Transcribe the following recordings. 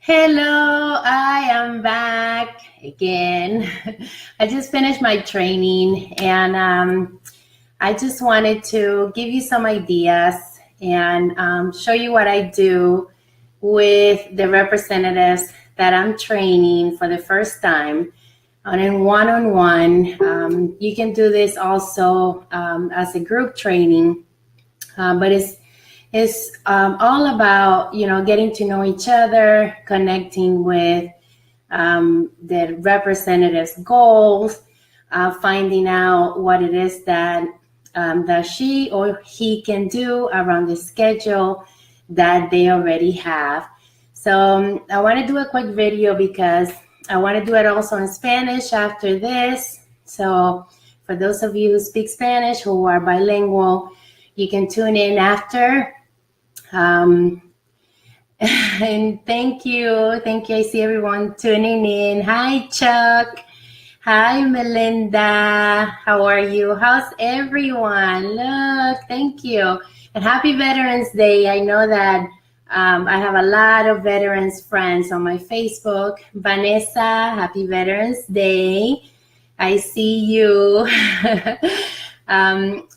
Hello, I am back again. I just finished my training and I just wanted to give you some ideas and show you what I do with the representatives that I'm training for the first time on a one-on-one. You can do this also as a group training, but it's all about, getting to know each other, connecting with the representative's goals, finding out what it is that she or he can do around the schedule that they already have. So I want to do a quick video because I want to do it also in Spanish after this. So for those of you who speak Spanish, who are bilingual, you can tune in after. And thank you. I see everyone tuning in. Hi, Chuck. Hi, Melinda. How are you? How's everyone? Look, thank you. And happy Veterans Day. I know that I have a lot of veterans friends on my Facebook. Vanessa, happy Veterans Day. I see you. I'm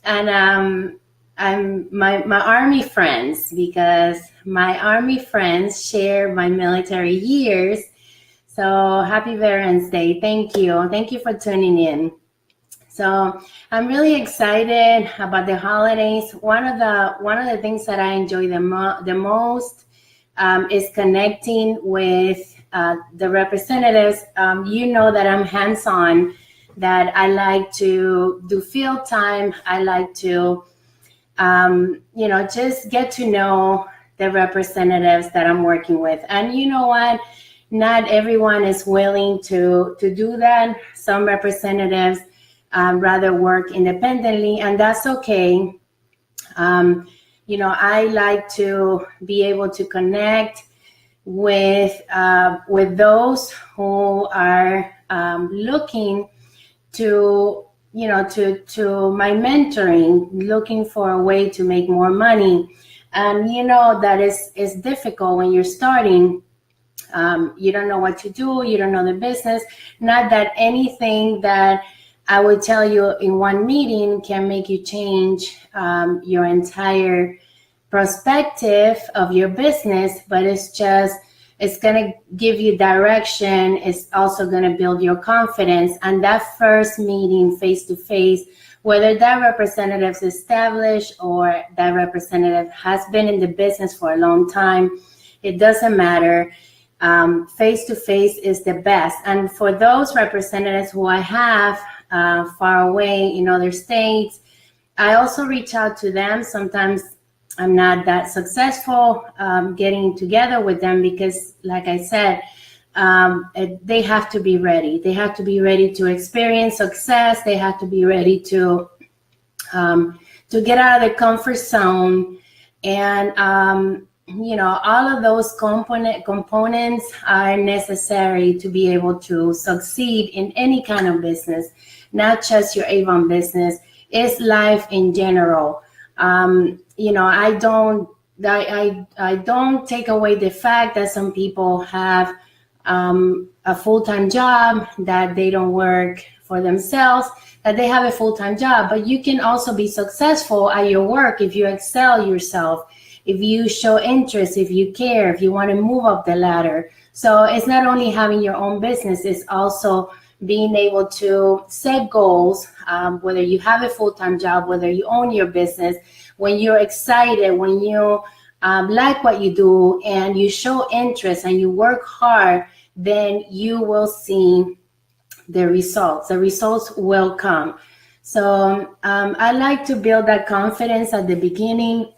my Army friends, because my Army friends share my military years. So happy Veterans Day. Thank you. Thank you for tuning in. So I'm really excited about the holidays. One of the things that I enjoy the most is connecting with the representatives. You know that I'm hands-on, that I like to do field time. I like to just get to know the representatives that I'm working with. And you know what? Not everyone is willing to do that. Some representatives rather work independently, and that's okay. I like to be able to connect with those who are looking to my mentoring, looking for a way to make more money. And that is difficult when you're starting. You don't know what to do. You don't know the business. Not that anything that I would tell you in one meeting can make you change your entire perspective of your business, but it's going to give you direction. It's also going to build your confidence. And that first meeting face-to-face, whether that representative is established or that representative has been in the business for a long time, it doesn't matter. Face-to-face is the best. And for those representatives who I have far away in other states, I also reach out to them. Sometimes I'm not that successful getting together with them because, like I said, they have to be ready. They have to be ready to experience success. They have to be ready to get out of the comfort zone. And, all of those components are necessary to be able to succeed in any kind of business, not just your Avon business. It's life in general. I don't take away the fact that some people have a full-time job, that they don't work for themselves, that they have a full-time job. But you can also be successful at your work if you excel yourself, if you show interest, if you care, if you want to move up the ladder. So it's not only having your own business, it's also being able to set goals, whether you have a full-time job, whether you own your business. When you're excited, when you like what you do and you show interest and you work hard, then you will see the results. The results will come. So I like to build that confidence at the beginning.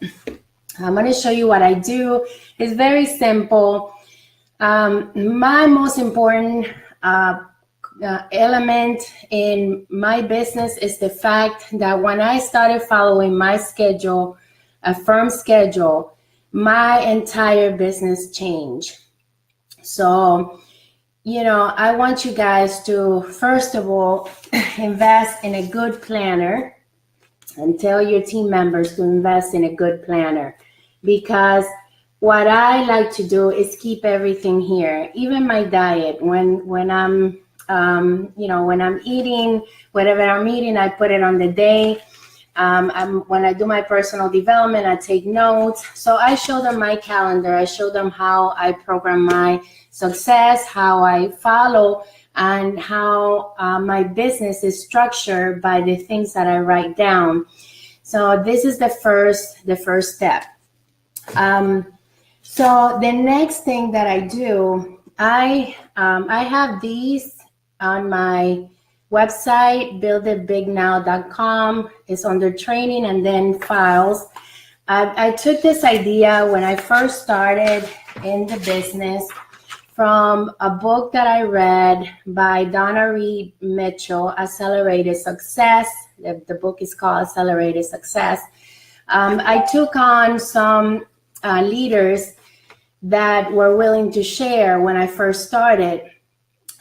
I'm going to show you what I do. It's very simple. My most important element in my business is the fact that when I started following my schedule, a firm schedule, my entire business changed. So, I want you guys to, first of all, invest in a good planner, and tell your team members to invest in a good planner, because what I like to do is keep everything here, even my diet. When I'm when I'm eating, whatever I'm eating, I put it on the day. When I do my personal development, I take notes. So I show them my calendar. I show them how I program my success, how I follow, and how my business is structured by the things that I write down. So this is the first step. So the next thing that I do, I have these on my website, builditbignow.com. It's under training and then files. I took this idea when I first started in the business from a book that I read by Donna Reed Mitchell, Accelerated Success. The book is called Accelerated Success. I took on some leaders that were willing to share when I first started,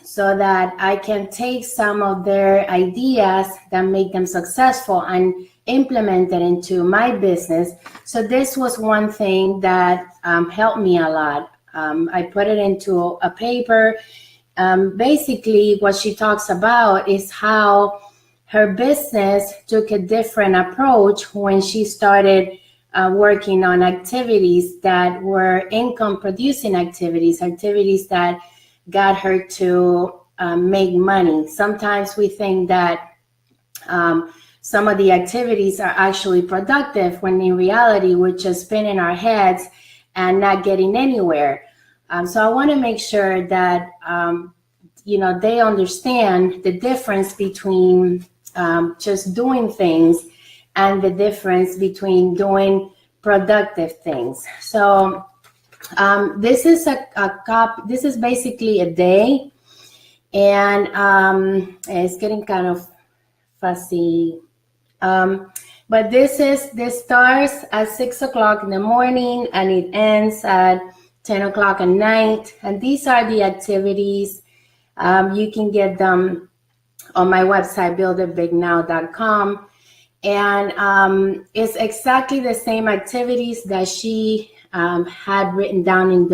so that I can take some of their ideas that make them successful and implement it into my business. So this was one thing that helped me a lot. I put it into a paper. Basically, what she talks about is how her business took a different approach when she started working on activities that were income producing activities that got her to make money. Sometimes we think that some of the activities are actually productive, when in reality we're just spinning our heads and not getting anywhere. So I want to make sure that they understand the difference between just doing things and the difference between doing productive things. So this is this is basically a day, and it's getting kind of fussy. But this starts at 6 o'clock in the morning and it ends at 10 o'clock at night. And these are the activities. You can get them on my website, builditbignow.com. And it's exactly the same activities that she had written down in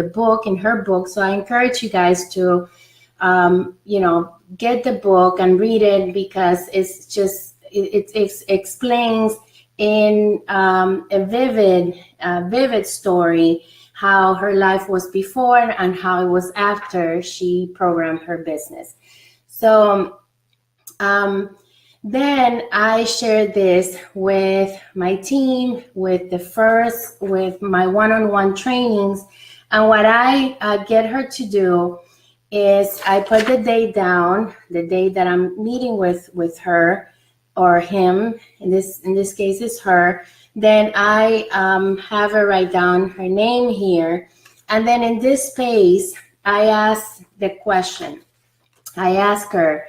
her book. So I encourage you guys to, get the book and read it, because it's just, it explains in a vivid story how her life was before and how it was after she programmed her business. So then I share this with my team, with my one-on-one trainings. And what I get her to do is I put the day down, the day that I'm meeting with her or him. In this case, it's her. Then I have her write down her name here. And then in this space, I ask the question. I ask her,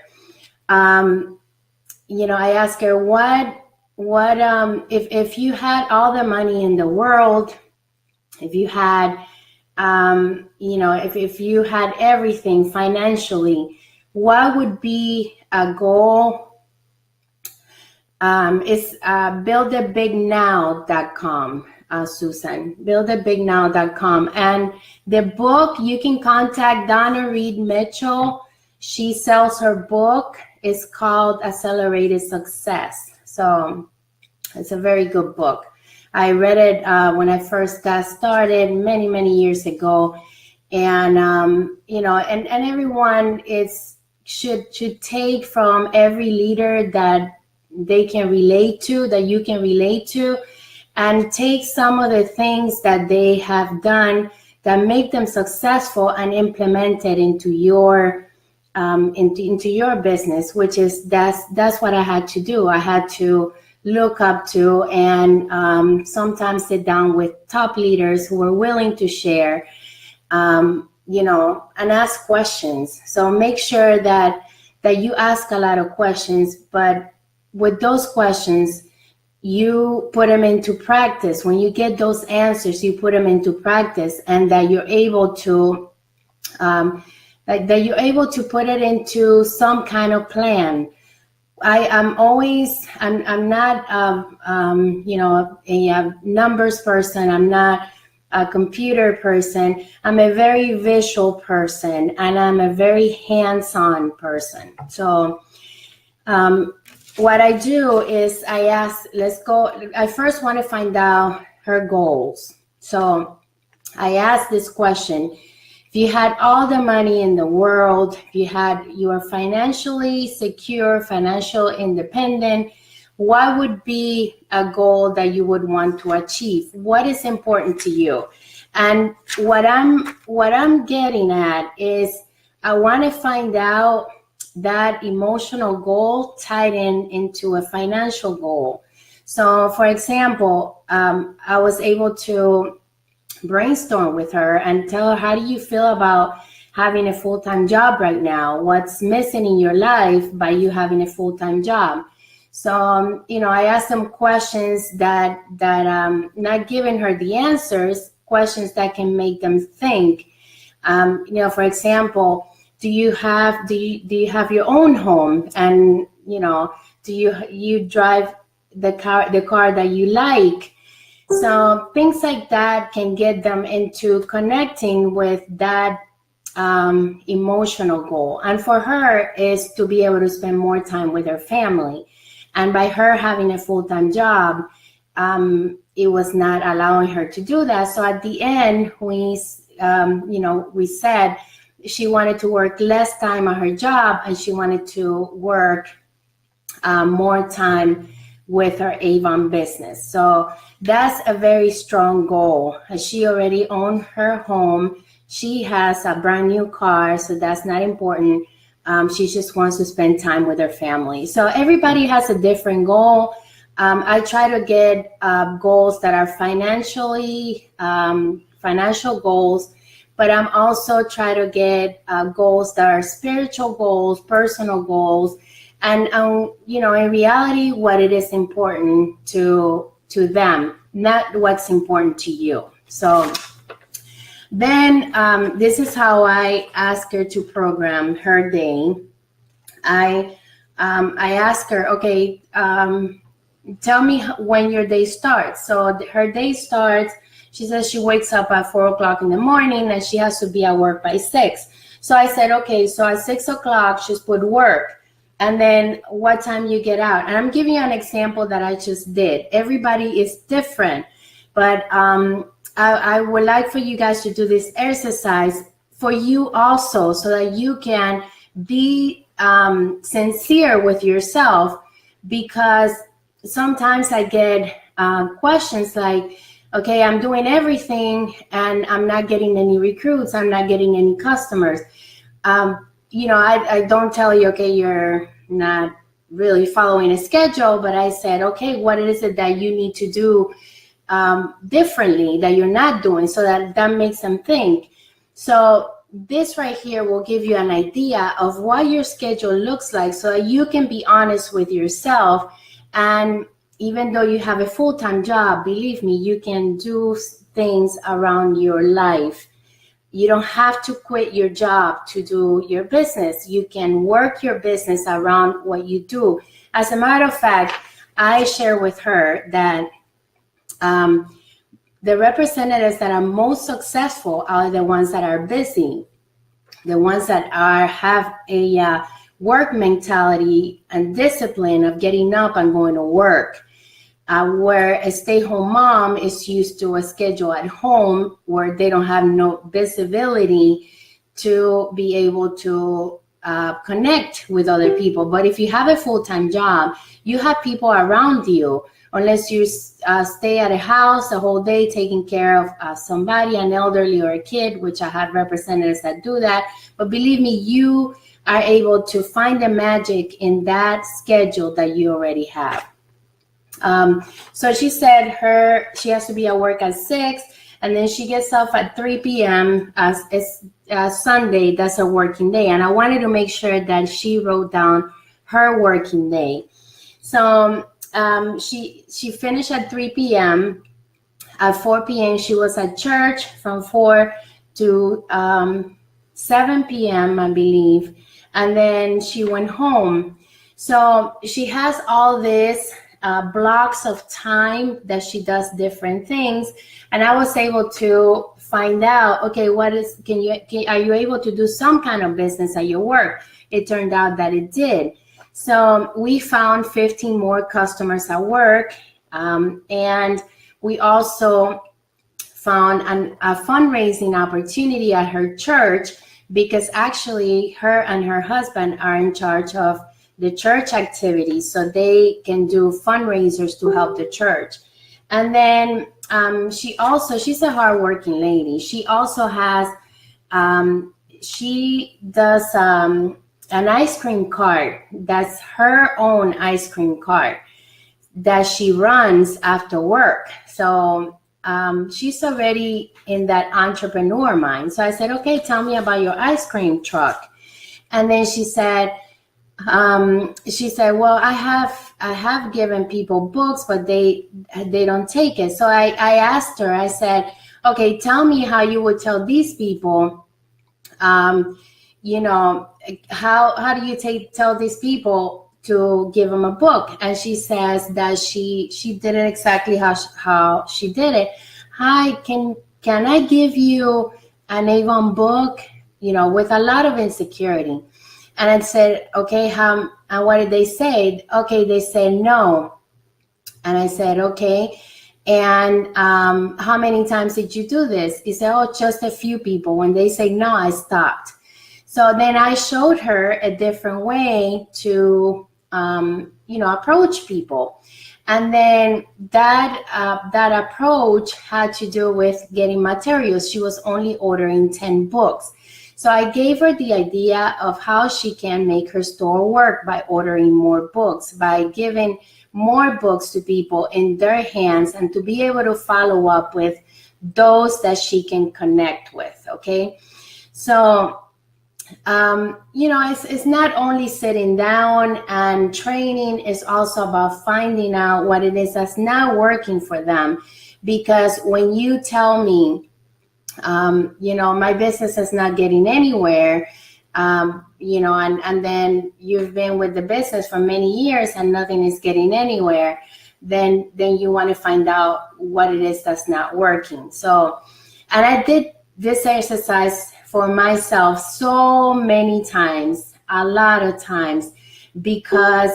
if you had all the money in the world, if you had, if you had everything financially, what would be a goal? It's builditbignow.com, Susan, builditbignow.com. And the book, you can contact Donna Reed Mitchell. She sells her book. It's called Accelerated Success. So it's a very good book. I read it when I first got started many, many years ago. And, and everyone should take from every leader that they can relate to, that you can relate to, and take some of the things that they have done that make them successful and implement it into your into your business, which is that's what I had to do. I had to look up to and sometimes sit down with top leaders who were willing to share, and ask questions. So make sure that you ask a lot of questions, but with those questions, you put them into practice. When you get those answers, you put them into practice, and that you're able to put it into some kind of plan. I'm not a numbers person. I'm not a computer person. I'm a very visual person, and I'm a very hands-on person. So what I do is I first want to find out her goals. So I ask this question: if you had all the money in the world, if you are financially secure, financial independent, what would be a goal that you would want to achieve? What is important to you? And what I'm getting at is I want to find out that emotional goal tied into a financial goal. So, for example, I was able to brainstorm with her and tell her, how do you feel about having a full-time job right now? What's missing in your life by you having a full-time job? So, I asked them questions that not giving her the answers, questions that can make them think. For example, do you have your own home? And, do you drive the car that you like? So things like that can get them into connecting with that emotional goal. And for her is to be able to spend more time with her family. And by her having a full-time job, it was not allowing her to do that. So at the end, we said she wanted to work less time at her job, and she wanted to work more time with her Avon business. So that's a very strong goal. She already owns her home. She has a brand new car, so that's not important. She just wants to spend time with her family. So everybody has a different goal. I try to get goals that are financial goals, but I'm also try to get goals that are spiritual goals, personal goals, and in reality, what it is important to them, not what's important to you. So then this is how I ask her to program her day. I ask her, okay, tell me when your day starts. So her day starts, she says she wakes up at 4:00 in the morning and she has to be at work by 6. So I said, okay, so at 6:00, she's put work. And then what time you get out? And I'm giving you an example that I just did. Everybody is different, but I would like for you guys to do this exercise for you also, so that you can be sincere with yourself, because sometimes I get questions like, okay, I'm doing everything and I'm not getting any recruits, I'm not getting any customers. I don't tell you, okay, you're not really following a schedule, but I said, okay, what is it that you need to do differently that you're not doing, so that makes them think. So this right here will give you an idea of what your schedule looks like, so that you can be honest with yourself. And even though you have a full-time job, believe me, you can do things around your life. You don't have to quit your job to do your business. You can work your business around what you do. As a matter of fact, I share with her that the representatives that are most successful are the ones that are busy, the ones that have a work mentality and discipline of getting up and going to work. Where a stay-home mom is used to a schedule at home where they don't have no visibility to be able to connect with other people. But if you have a full-time job, you have people around you, unless you stay at a house the whole day taking care of somebody, an elderly or a kid, which I have representatives that do that. But believe me, you are able to find the magic in that schedule that you already have. So she said she has to be at work at 6, and then she gets off at 3 p.m. Sunday. That's a working day. And I wanted to make sure that she wrote down her working day. So she finished at 3 p.m. At 4 p.m. she was at church from 4 to 7 p.m. I believe. And then she went home. So she has all this blocks of time that she does different things. And I was able to find out, okay, are you able to do some kind of business at your work? It turned out that it did. So we found 15 more customers at work. And we also found a fundraising opportunity at her church, because actually her and her husband are in charge of the church activities, so they can do fundraisers to help the church. And then she's a hardworking lady. She also has, she does an ice cream cart. That's her own ice cream cart that she runs after work. So she's already in that entrepreneur mind. So I said, okay, tell me about your ice cream truck. And then she said, well, I have given people books, but they don't take it. So I asked her, I said, okay, tell me how you would tell these people, you know, how do you tell these people to give them a book? And she says that she did it exactly how she did it. Hi, can I give you an Avon book? You know, with a lot of insecurity. And I said, okay, and what did they say? Okay, they said no. And I said, okay. And how many times did you do this? He said, oh, just a few people. When they say no, I stopped. So then I showed her a different way to, you know, approach people. And then that approach had to do with getting materials. She was only ordering 10 books. So I gave her the idea of how she can make her store work by ordering more books, by giving more books to people in their hands, and to be able to follow up with those that she can connect with, okay? So, you know, it's not only sitting down and training, it's also about finding out what it is that's not working for them. Because when you tell me, you know, my business is not getting anywhere, you know, and then you've been with the business for many years and nothing is getting anywhere, then you want to find out what it is that's not working. So, and I did this exercise for myself so many times, a lot of times, because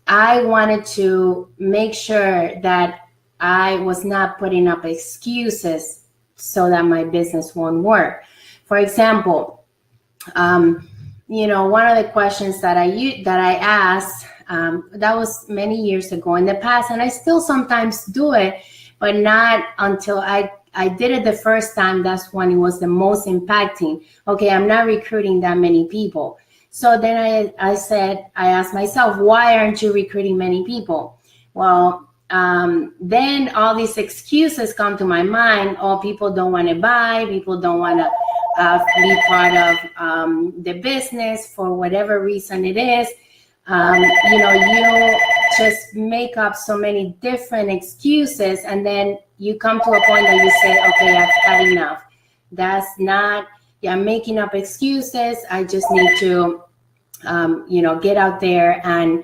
I wanted to make sure that I was not putting up excuses so that my business won't work. For example, you know, one of the questions that I asked, that was many years ago in the past, and I still sometimes do it, but not until I did it the first time. That's when it was the most impacting. Okay, I'm not recruiting that many people. So then I asked myself, why aren't you recruiting many people? Well, then all these excuses come to my mind. Oh, people don't want to buy, people don't want to be part of the business for whatever reason it is. You know, you just make up so many different excuses, and then you come to a point that you say, okay, I've had enough. That's not, I'm making up excuses. I just need to, you know, get out there and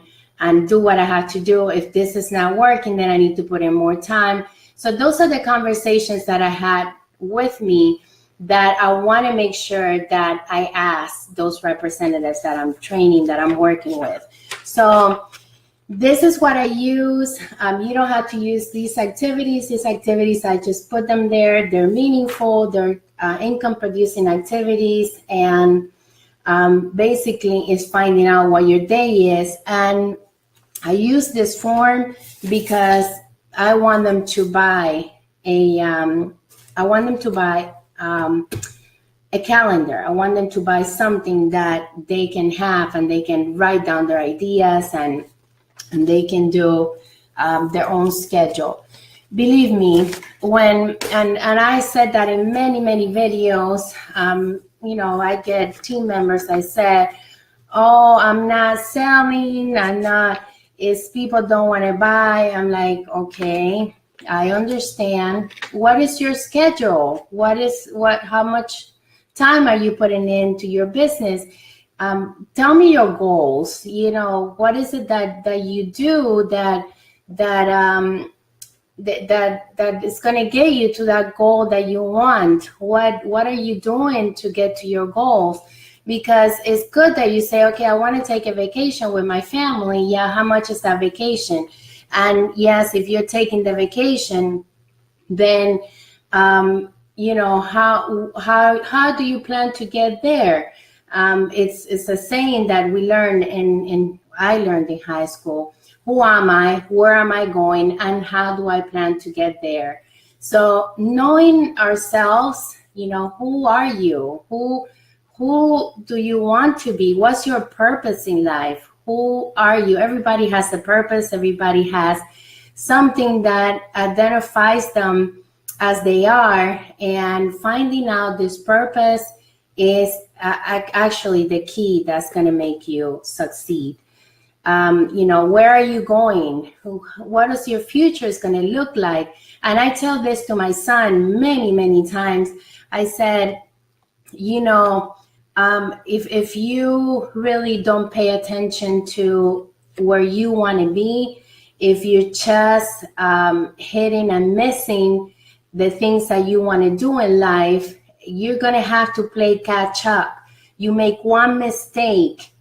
do what I have to do. If this is not working, then I need to put in more time. So those are the conversations that I had with me that I want to make sure that I ask those representatives that I'm training, that I'm working with. So this is what I use. You don't have to use these activities. These activities, I just put them there. They're meaningful. They're income producing activities. And basically is finding out what your day is. And I use this form because I want them to buy a calendar. I want them to buy something that they can have, and they can write down their ideas, and they can do their own schedule. Believe me, and I said that in many videos, you know, I get team members that said, oh, I'm not selling, is people don't want to buy. I'm like, okay, I understand. What is your schedule? How much time are you putting into your business? Tell me your goals. You know, what is it that you do that that is going to get you to that goal that you want. What are you doing to get to your goals? Because it's good that you say, okay, I want to take a vacation with my family. Yeah, how much is that vacation? And yes, if you're taking the vacation, then how do you plan to get there? It's a saying that we learned I learned in high school. Who am I? Where am I going? And how do I plan to get there? So knowing ourselves, who are you? Who do you want to be? What's your purpose in life? Who are you? Everybody has a purpose. Everybody has something that identifies them as they are. And finding out this purpose is actually the key that's going to make you succeed. Where are you going? What is your future is going to look like? And I tell this to my son many, many times. I said, if you really don't pay attention to where you want to be, if you're just hitting and missing the things that you want to do in life, you're going to have to play catch up. You make one mistake,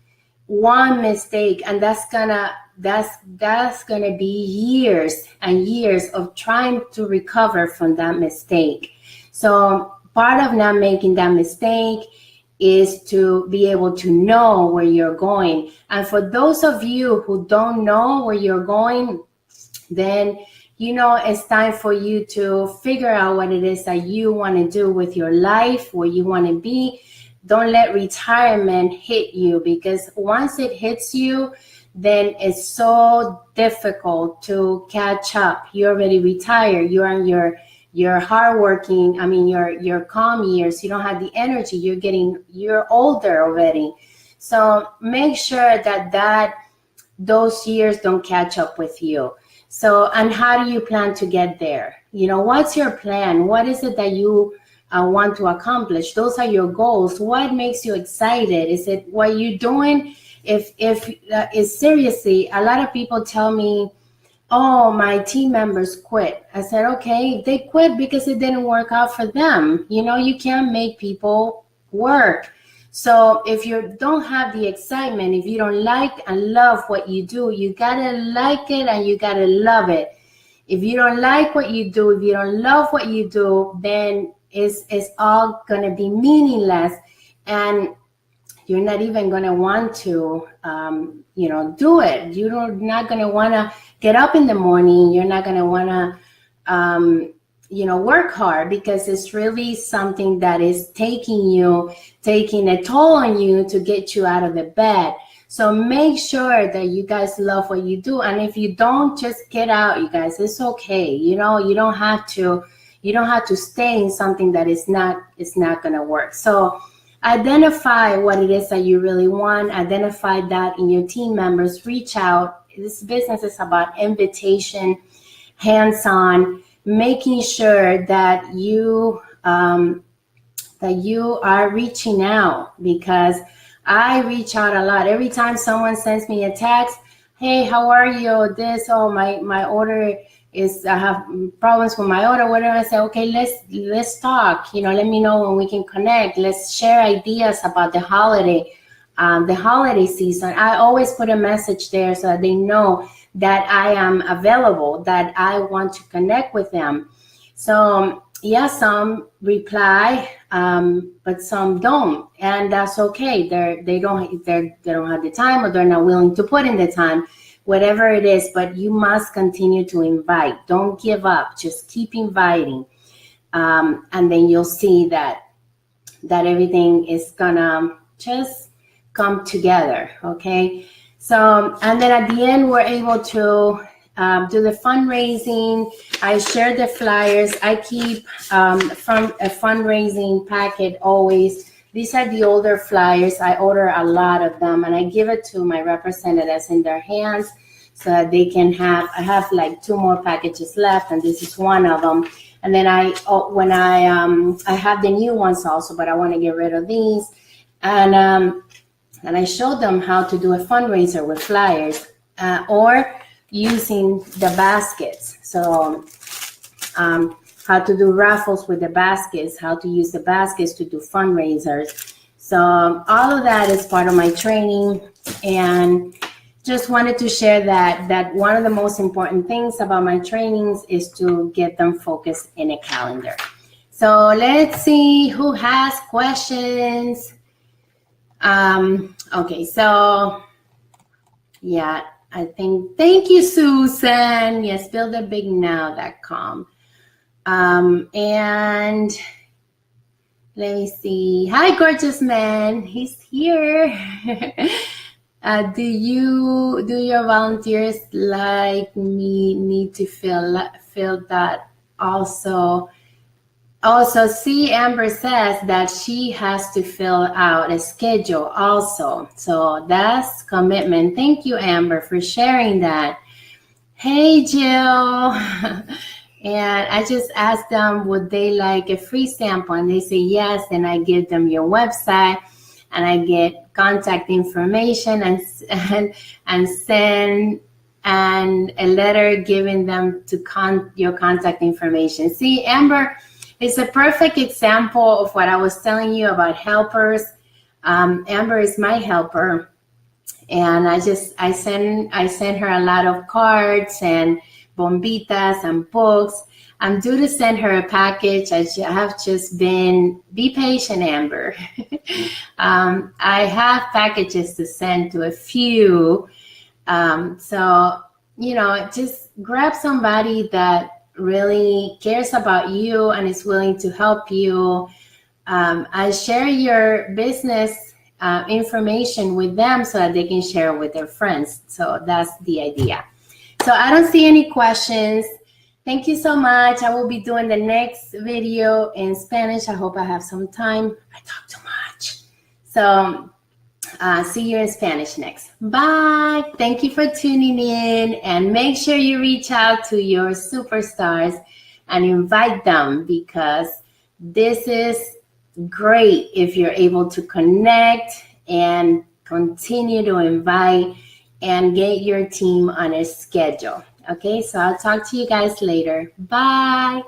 and that's gonna be years and years of trying to recover from that mistake. So part of not making that mistake is to be able to know where you're going. And for those of you who don't know where you're going, then it's time for you to figure out what it is that you want to do with your life, where you want to be. Don't let retirement hit you, because once it hits you, then it's so difficult to catch up. You're already retired. You're on your hardworking, your calm years. You don't have the energy. You're older already. So make sure that those years don't catch up with you. So, and how do you plan to get there? What's your plan? What is it that you want to accomplish? Those are your goals. What makes you excited? Is it what you're doing? If seriously, a lot of people tell me, oh, my team members quit. I said, okay, they quit because it didn't work out for them. You can't make people work. So if you don't have the excitement, if you don't like and love what you do, you gotta like it and you gotta love it. If you don't like what you do, if you don't love what you do, then it's all gonna be meaningless, and you're not even gonna want to do it. You're not gonna wanna get up in the morning. You're not gonna wanna work hard, because it's really something that is taking a toll on you to get you out of the bed. So make sure that you guys love what you do. And if you don't, just get out, you guys. It's okay. You don't have to stay in something that is not going to work. So identify what it is that you really want. Identify that in your team members. Reach out. This business is about invitation, hands-on, making sure that you are reaching out, because I reach out a lot. Every time someone sends me a text, hey, how are you? My order is, I have problems with my order, whatever. I say, okay, let's talk. Let me know when we can connect. Let's share ideas about the holiday season. I always put a message there so that they know that I am available, that I want to connect with them. So yeah, some reply, but some don't, and that's okay. They don't have the time, or they're not willing to put in the time, whatever it is. But you must continue to invite. Don't give up. Just keep inviting, and then you'll see that everything is gonna just come together. Okay. So, and then at the end, we're able to do the fundraising. I share the flyers. I keep from a fundraising packet always. These are the older flyers. I order a lot of them, and I give it to my representatives in their hands so that they can have. I have like 2 more packages left, and this is one of them. And then I have the new ones also, but I want to get rid of these. And I showed them how to do a fundraiser with flyers, or using the baskets. So how to do raffles with the baskets, how to use the baskets to do fundraisers. So all of that is part of my training, and just wanted to share that one of the most important things about my trainings is to get them focused in a calendar. So let's see who has questions. Okay, so yeah, I think, thank you, Susan. Yes, buildabignow.com. And let me see. Hi, gorgeous man. He's here. Do your volunteers like me need to fill that also? Also, see, Amber says that she has to fill out a schedule also. So that's commitment. Thank you, Amber, for sharing that. Hey, Jill. And I just asked them, would they like a free sample? And they say yes. And I give them your website, and I get contact information and send and a letter giving them to your contact information. See, Amber, it's a perfect example of what I was telling you about helpers. Amber is my helper, and I send her a lot of cards and bombitas and books. I'm due to send her a package. I have just be patient, Amber. I have packages to send to a few. So, just grab somebody that really cares about you and is willing to help you. I share your business information with them so that they can share it with their friends. So that's the idea. So I don't see any questions. Thank you so much. I will be doing the next video in Spanish. I hope I have some time. I talk too much. So see you in Spanish next. Bye. Thank you for tuning in, and make sure you reach out to your superstars and invite them, because this is great if you're able to connect and continue to invite and get your team on a schedule. Okay, so I'll talk to you guys later. Bye.